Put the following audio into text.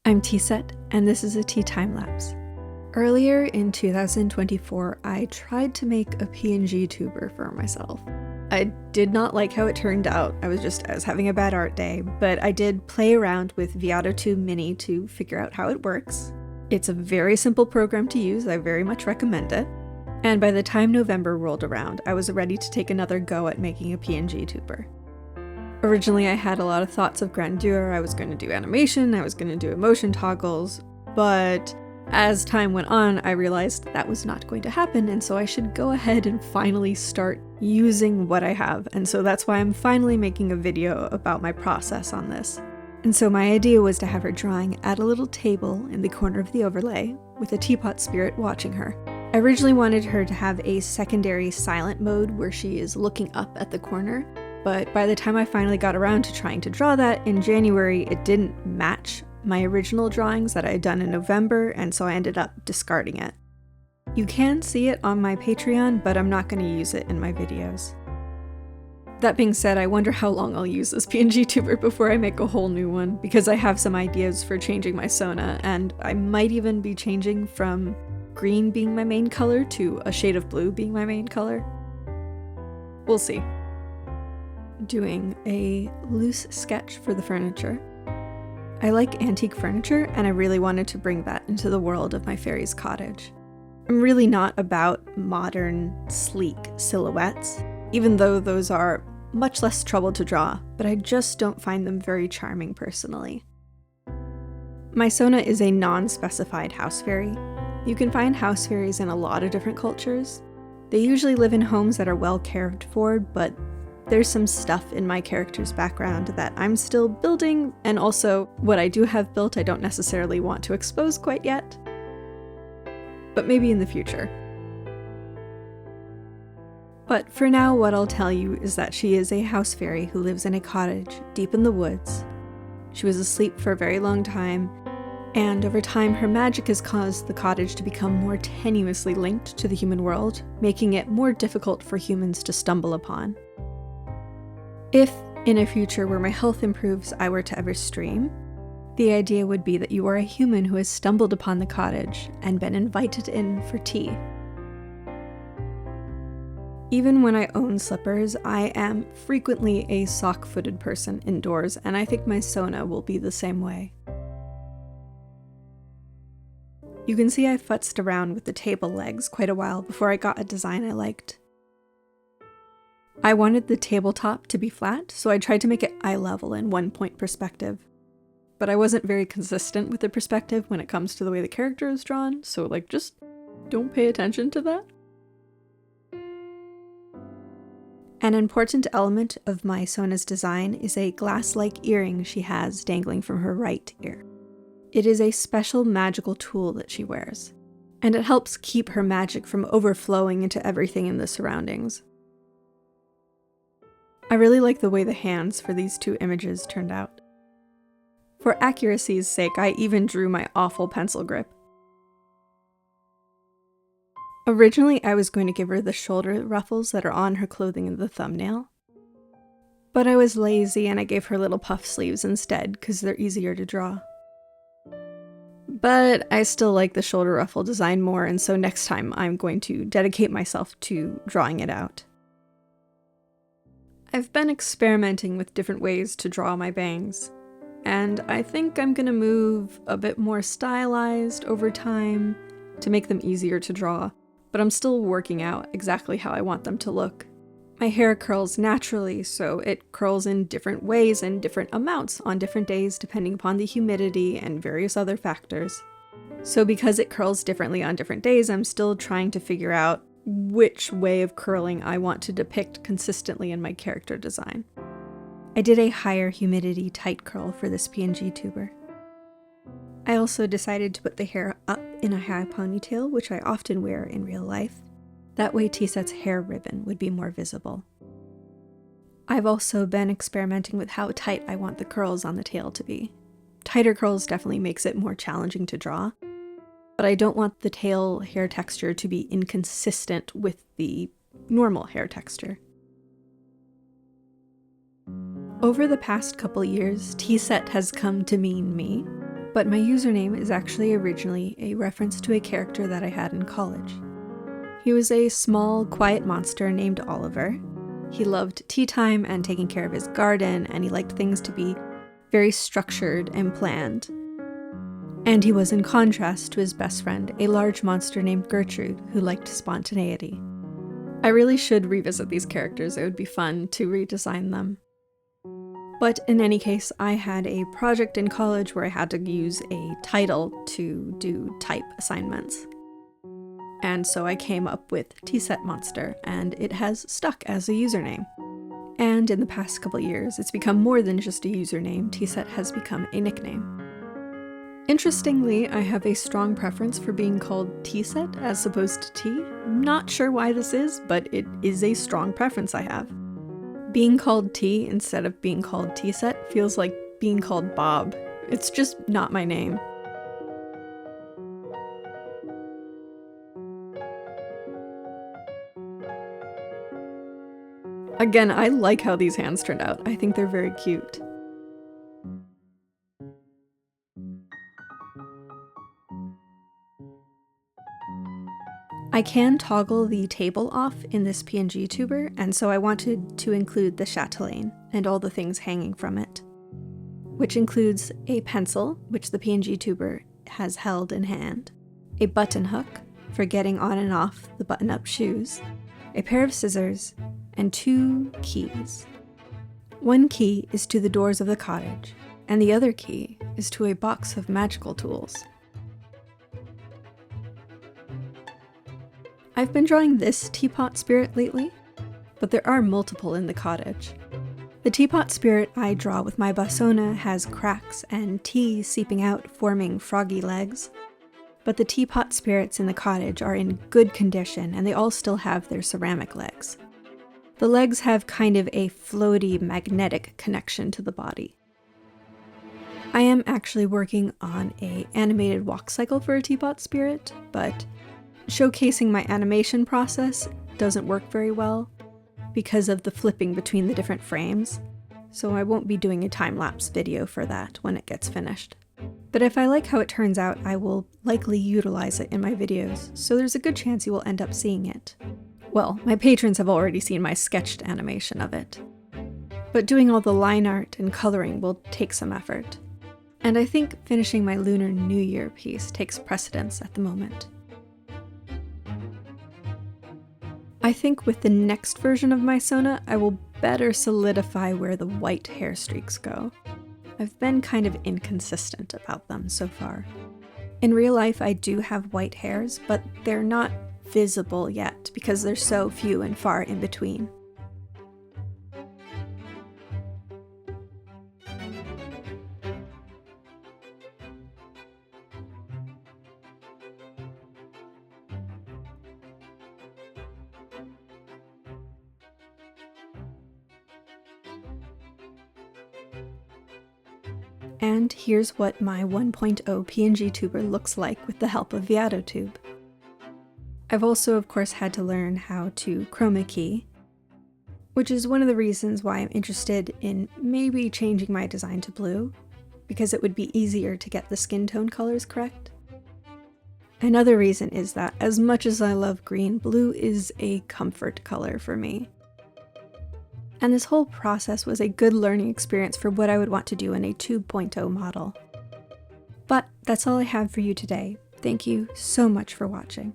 I'm T-Set, and this is a tea time lapse. Earlier in 2024, I tried to make a PNG tuber for myself. I did not like how it turned out. I was having a bad art day, but I did play around with Viato 2 Mini to figure out how it works. It's a very simple program to use. I very much recommend it. And by the time November rolled around, I was ready to take another go at making a PNG tuber. Originally, I had a lot of thoughts of grandeur. I was going to do animation, I was going to do emotion toggles, but as time went on, I realized that was not going to happen, and so I should go ahead and finally start using what I have, and so that's why I'm finally making a video about my process on this. And so my idea was to have her drawing at a little table in the corner of the overlay, with a teapot spirit watching her. I originally wanted her to have a secondary silent mode where she is looking up at the corner, but by the time I finally got around to trying to draw that in January, it didn't match my original drawings that I had done in November, and so I ended up discarding it. You can see it on my Patreon, but I'm not going to use it in my videos. That being said, I wonder how long I'll use this PNG tuber before I make a whole new one, because I have some ideas for changing my Sona, and I might even be changing from green being my main color to a shade of blue being my main color. We'll see. Doing a loose sketch for the furniture. I like antique furniture, and I really wanted to bring that into the world of my fairy's cottage. I'm really not about modern, sleek silhouettes, even though those are much less trouble to draw, but I just don't find them very charming personally. My Sona is a non-specified house fairy. You can find house fairies in a lot of different cultures. They usually live in homes that are well cared for, but there's some stuff in my character's background that I'm still building, and also what I do have built I don't necessarily want to expose quite yet. But maybe in the future. But for now, what I'll tell you is that she is a house fairy who lives in a cottage deep in the woods. She was asleep for a very long time, and over time her magic has caused the cottage to become more tenuously linked to the human world, making it more difficult for humans to stumble upon. If, in a future where my health improves, I were to ever stream, the idea would be that you are a human who has stumbled upon the cottage and been invited in for tea. Even when I own slippers, I am frequently a sock-footed person indoors, and I think my Sona will be the same way. You can see I futzed around with the table legs quite a while before I got a design I liked. I wanted the tabletop to be flat, so I tried to make it eye level in 1-point perspective. But I wasn't very consistent with the perspective when it comes to the way the character is drawn, so just don't pay attention to that. An important element of my Sona's design is a glass-like earring she has dangling from her right ear. It is a special magical tool that she wears, and it helps keep her magic from overflowing into everything in the surroundings. I really like the way the hands for these two images turned out. For accuracy's sake, I even drew my awful pencil grip. Originally, I was going to give her the shoulder ruffles that are on her clothing in the thumbnail, but I was lazy and I gave her little puff sleeves instead because they're easier to draw. But I still like the shoulder ruffle design more, and so next time I'm going to dedicate myself to drawing it out. I've been experimenting with different ways to draw my bangs, and I think I'm gonna move a bit more stylized over time to make them easier to draw, but I'm still working out exactly how I want them to look. My hair curls naturally, so it curls in different ways and different amounts on different days depending upon the humidity and various other factors. So because it curls differently on different days, I'm still trying to figure out which way of curling I want to depict consistently in my character design. I did a higher humidity tight curl for this PNG tuber. I also decided to put the hair up in a high ponytail, which I often wear in real life. That way T-Set's hair ribbon would be more visible. I've also been experimenting with how tight I want the curls on the tail to be. Tighter curls definitely makes it more challenging to draw, but I don't want the tail hair texture to be inconsistent with the normal hair texture. Over the past couple years, T-Set has come to mean me, but my username is actually originally a reference to a character that I had in college. He was a small, quiet monster named Oliver. He loved tea time and taking care of his garden, and he liked things to be very structured and planned. And he was in contrast to his best friend, a large monster named Gertrude, who liked spontaneity. I really should revisit these characters. It would be fun to redesign them. But in any case, I had a project in college where I had to use a title to do type assignments. And so I came up with T-Set Monster, and it has stuck as a username. And in the past couple years, it's become more than just a username. T-Set has become a nickname. Interestingly, I have a strong preference for being called T-Set as opposed to T. I'm not sure why this is, but it is a strong preference I have. Being called T instead of being called T-Set feels like being called Bob. It's just not my name. Again, I like how these hands turned out. I think they're very cute. I can toggle the table off in this PNG tuber, and so I wanted to include the chatelaine and all the things hanging from it, which includes a pencil, which the PNG tuber has held in hand, a button hook for getting on and off the button-up shoes, a pair of scissors, and 2 keys. One key is to the doors of the cottage, and the other key is to a box of magical tools. I've been drawing this teapot spirit lately, but there are multiple in the cottage. The teapot spirit I draw with my Basona has cracks and tea seeping out, forming froggy legs, but the teapot spirits in the cottage are in good condition and they all still have their ceramic legs. The legs have kind of a floaty magnetic connection to the body. I am actually working on an animated walk cycle for a teapot spirit, but showcasing my animation process doesn't work very well because of the flipping between the different frames, so I won't be doing a time-lapse video for that when it gets finished. But if I like how it turns out, I will likely utilize it in my videos, so there's a good chance you will end up seeing it. Well, my patrons have already seen my sketched animation of it. But doing all the line art and coloring will take some effort. And I think finishing my Lunar New Year piece takes precedence at the moment. I think with the next version of my Sona, I will better solidify where the white hair streaks go. I've been kind of inconsistent about them so far. In real life, I do have white hairs, but they're not visible yet because they're so few and far in between. And here's what my 1.0 PNG tuber looks like with the help of ViadoTube. I've also, of course, had to learn how to chroma key, which is one of the reasons why I'm interested in maybe changing my design to blue, because it would be easier to get the skin tone colors correct. Another reason is that as much as I love green, blue is a comfort color for me. And this whole process was a good learning experience for what I would want to do in a 2.0 model. But that's all I have for you today. Thank you so much for watching.